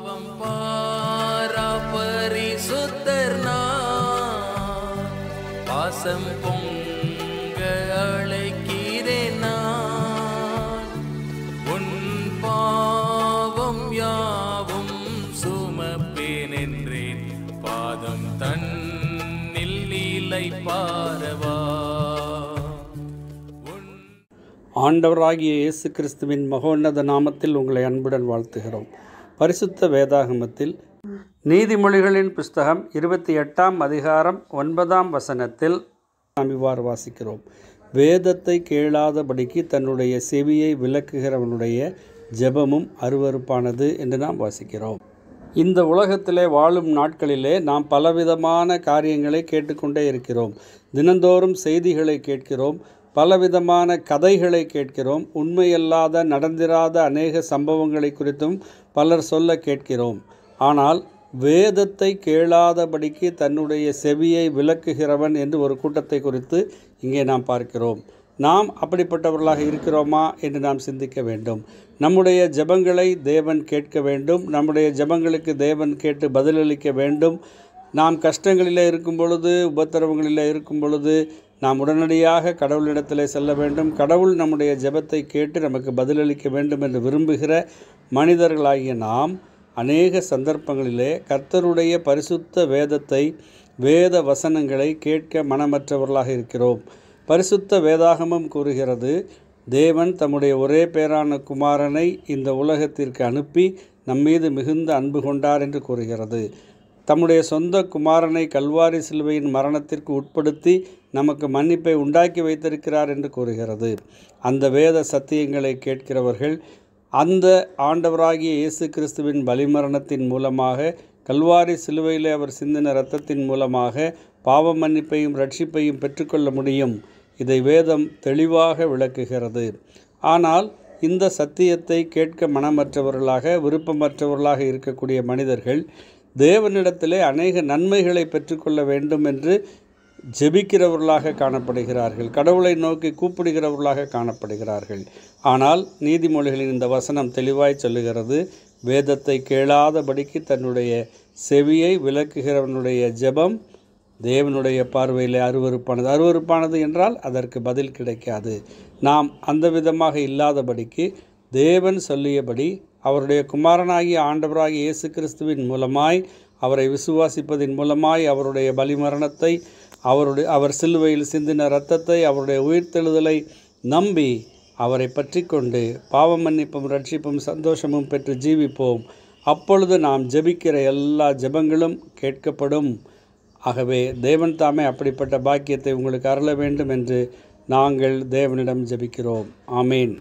பாவம் பாரா பரிசுத்தர் நான், பாசம் பொங்க அழைக்கிறேன் நான். உன் பாவம் யாவும் சுமப்பேன் என்றேன், பாதம் தன்னில் நீலை பாரவா. ஆண்டவராகிய இயேசு கிறிஸ்துவின் மகோன்னத நாமத்தில் உங்களை அன்புடன் வாழ்த்துகிறோம். பரிசுத்த வேதாகமத்தில் நீதிமொழிகளின் புஸ்தகம் 28ஆம் அதிகாரம் 9ஆம் வசனத்தில் நாம் இவ்வாறு வாசிக்கிறோம். வேதத்தை கேளாதபடிக்கு தன்னுடைய செவியை விலக்குகிறவனுடைய ஜெபமும் அருவருப்பானது என்று நாம் வாசிக்கிறோம். இந்த உலகத்திலே வாழும் நாட்களிலே நாம் பலவிதமான காரியங்களை கேட்டுக்கொண்டே இருக்கிறோம். தினந்தோறும் செய்திகளை கேட்கிறோம், பலவிதமான கதைகளை கேட்கிறோம், உண்மையல்லாத நடந்திராத அநேக சம்பவங்களை குறித்தும் பலர் சொல்ல கேட்கிறோம். ஆனால் வேதத்தை கேளாதபடிக்கு தன்னுடைய செவியை விலக்குகிறவன் என்று ஒரு கூட்டத்தை குறித்து இங்கே நாம் பார்க்கிறோம். நாம் அப்படிப்பட்டவர்களாக இருக்கிறோமா என்று நாம் சிந்திக்க வேண்டும். நம்முடைய ஜெபங்களை தேவன் கேட்க வேண்டும். நம்முடைய ஜெபங்களுக்கு தேவன் கேட்டு பதிலளிக்க வேண்டும். நாம் கஷ்டங்களிலே இருக்கும் பொழுது, உபத்திரவங்களிலே இருக்கும் பொழுது நாம் உடனடியாக கடவுளிடத்தில் செல்ல வேண்டும். கடவுள் நம்முடைய ஜெபத்தை கேட்டு நமக்கு பதிலளிக்க வேண்டும் என்று விரும்புகிற மனிதர்களாகிய நாம் அநேக சந்தர்ப்பங்களிலே கர்த்தருடைய பரிசுத்த வேதத்தை, வேத வசனங்களை கேட்க மனமற்றவர்களாக இருக்கிறோம். பரிசுத்த வேதாகமம் கூறுகிறது, தேவன் தம்முடைய ஒரே பேரான குமாரனை இந்த உலகத்திற்கு அனுப்பி நம்மீது மிகுந்த அன்பு கொண்டார் என்று கூறுகிறது. தம்முடைய சொந்த குமாரனை கல்வாரி சிலுவையின் மரணத்திற்கு உட்படுத்தி நமக்கு மன்னிப்பை உண்டாக்கி வைத்திருக்கிறார் என்று கூறுகிறது. அந்த வேத சத்தியங்களை கேட்கிறவர்கள் அந்த ஆண்டவராகிய இயேசு கிறிஸ்துவின் பலிமரணத்தின் மூலமாக, கல்வாரி சிலுவையில் அவர் சிந்தின இரத்தத்தின் மூலமாக பாவ மன்னிப்பையும் ரட்சிப்பையும் பெற்றுக்கொள்ள முடியும். இதை வேதம் தெளிவாக விளக்குகிறது. ஆனால் இந்த சத்தியத்தை கேட்க மனமற்றவர்களாக, விருப்பமற்றவர்களாக இருக்கக்கூடிய மனிதர்கள் தேவனிடத்திலே அநேக நன்மைகளை பெற்றுக்கொள்ள வேண்டும் என்று ஜெபிக்கிறவர்களாக காணப்படுகிறார்கள். கடவுளை நோக்கி கூப்பிடுகிறவர்களாக காணப்படுகிறார்கள். ஆனால் நீதிமொழிகளின் இந்த வசனம் தெளிவாய் சொல்லுகிறது, வேதத்தை கேளாதபடிக்கு தன்னுடைய செவியை விலக்குகிறவனுடைய ஜெபம் தேவனுடைய பார்வையில் அருவருப்பானது. அருவருப்பானது என்றால் அதற்கு பதில் கிடைக்காது. நாம் அந்த விதமாக இல்லாதபடிக்கு தேவன் சொல்லியபடி அவருடைய குமாரனாகிய ஆண்டவராகிய இயேசு கிறிஸ்துவின் மூலமாய், அவரை விசுவாசிப்பதின் மூலமாய், அவருடைய பலிமரணத்தை, அவர் சிலுவையில் சிந்தின இரத்தத்தை, அவருடைய உயிர்த்தெழுதலை நம்பி அவரை பற்றி கொண்டு பாவ மன்னிப்பும் ரட்சிப்பும் சந்தோஷமும் பெற்று ஜீவிப்போம். அப்பொழுது நாம் ஜெபிக்கிற எல்லா ஜெபங்களும் கேட்கப்படும். ஆகவே தேவன் தாமே அப்படிப்பட்ட பாக்கியத்தை உங்களுக்கு அருள வேண்டும் என்று நாங்கள் தேவனிடம் ஜெபிக்கிறோம். ஆமேன்.